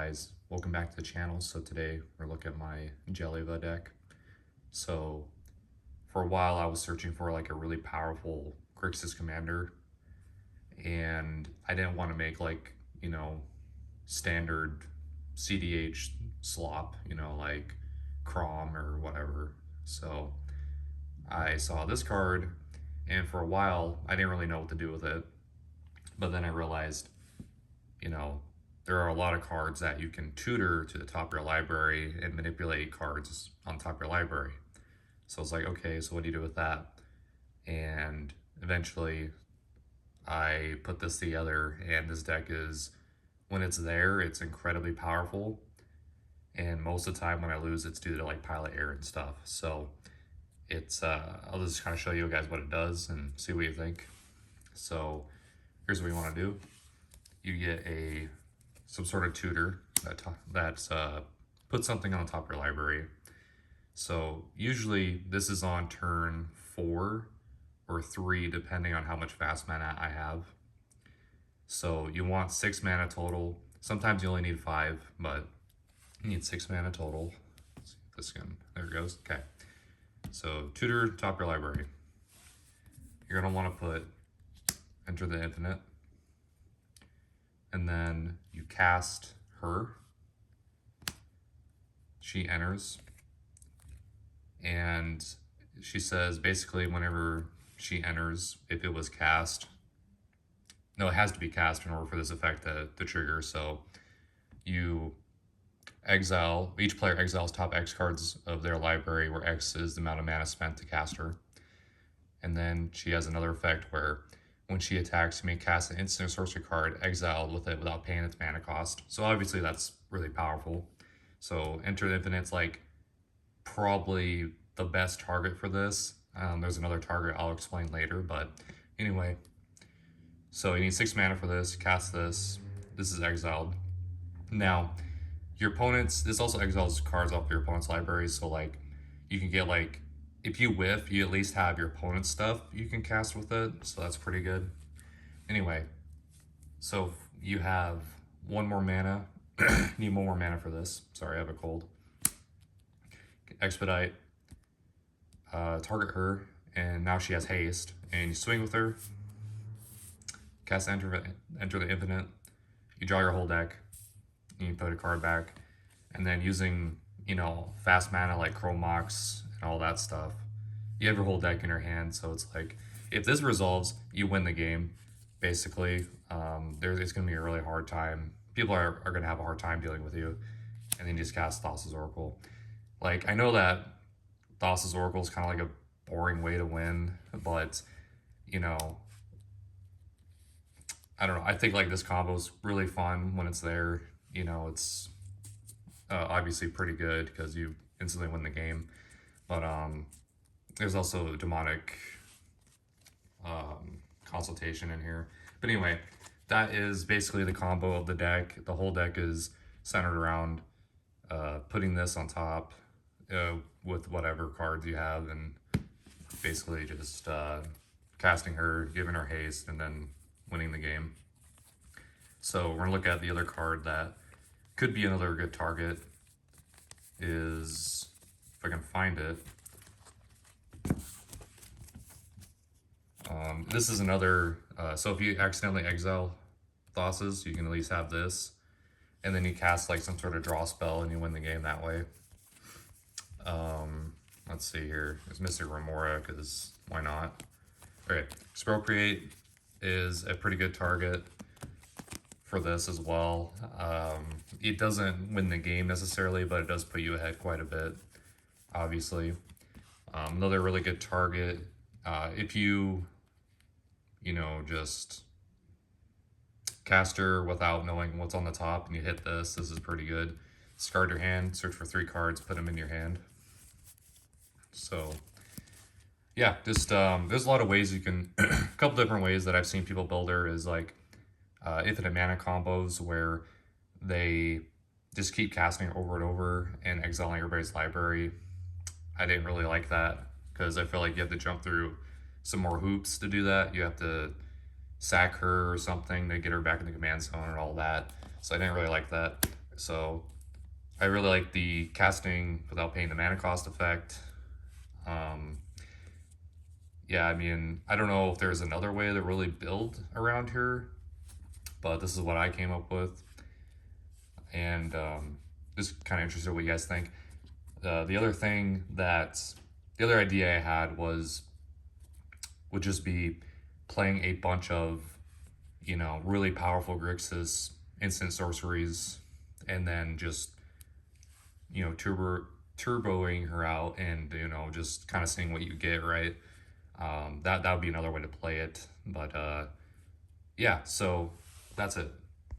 Guys, welcome back to the channel. So today we're looking at my Jeleva deck. So for a while I was searching for like a really powerful Grixis commander, and I didn't want to make like, standard CEDH slop, like Crom or whatever. So I saw this card, and for a while I didn't really know what to do with it. But then I realized, there are a lot of cards that you can tutor to the top of your library and manipulate cards on top of your library. So I was like, okay, so what do you do with that? And eventually I put this together, and this deck is, when it's there, it's incredibly powerful. And most of the time when I lose, it's due to like pilot error and stuff. So it's, I'll just kind of show you guys what it does and see what you think. So here's what you want to do. You get some sort of tutor that's put something on the top of your library. So usually this is on turn 4 or 3, depending on how much fast mana I have. So you want 6 mana total. Sometimes you only need 5, but you need 6 mana total. Let's see if this can, there it goes. Okay. So tutor, top of your library. You're gonna want to put Enter the Infinite, and then you cast her. She enters, and she says basically whenever she enters, if it was cast, no, it has to be cast in order for this effect to trigger. So you exile, each player exiles top X cards of their library, where X is the amount of mana spent to cast her. And then she has another effect where when she attacks, you may cast an instant or sorcery card exiled with it without paying its mana cost. So obviously that's really powerful. So Enter the Infinite's like probably the best target for this. There's another target I'll explain later, but anyway. So you need 6 mana for this, cast this. This is exiled. Now, your opponent's, this also exiles cards off your opponent's library, so like you can get like, if you whiff, you at least have your opponent's stuff you can cast with it, so that's pretty good. Anyway, so you have 1 more mana. Need 1 more mana for this. Sorry, I have a cold. Expedite. Target her, and now she has haste, and you swing with her. Cast Enter the Infinite. You draw your whole deck. You put a card back, and then using, fast mana like Chrome Mox and all that stuff, you have your whole deck in your hand. So it's like, if this resolves, you win the game, basically. It's going to be a really hard time. People are going to have a hard time dealing with you, and then you just cast Thassa's Oracle. Like, I know that Thassa's Oracle is kind of like a boring way to win, but, I don't know. I think like this combo is really fun when it's there. It's obviously pretty good because you instantly win the game. But there's also demonic consultation in here. But anyway, that is basically the combo of the deck. The whole deck is centered around putting this on top with whatever cards you have, and basically just casting her, giving her haste, and then winning the game. So we're gonna look at the other card that could be another good target. Is, if I can find it, this is another, so if you accidentally exile Thassa's, you can at least have this, and then you cast like some sort of draw spell and you win the game that way. Let's see here, it's missing Remora because why not? Okay, Expropriate is a pretty good target for this as well. It doesn't win the game necessarily, but it does put you ahead quite a bit, obviously. Another really good target, if you, just cast her without knowing what's on the top and you hit this is pretty good. Discard your hand, search for 3 cards, put them in your hand. So yeah, just there's a lot of ways you can, a couple different ways that I've seen people build her is like infinite mana combos where they just keep casting over and over and exiling everybody's library. I didn't really like that because I feel like you have to jump through some more hoops to do that. You have to sack her or something to get her back in the command zone and all that. So I didn't really like that. So I really like the casting without paying the mana cost effect. Um, yeah, I mean, I don't know if there's another way to really build around here, but this is what I came up with. And just kind of interested what you guys think. The other thing that, the other idea I had would just be playing a bunch of, really powerful Grixis instant sorceries, and then just, turboing her out, and, just kind of seeing what you get, right? That would be another way to play it. But yeah, so that's it.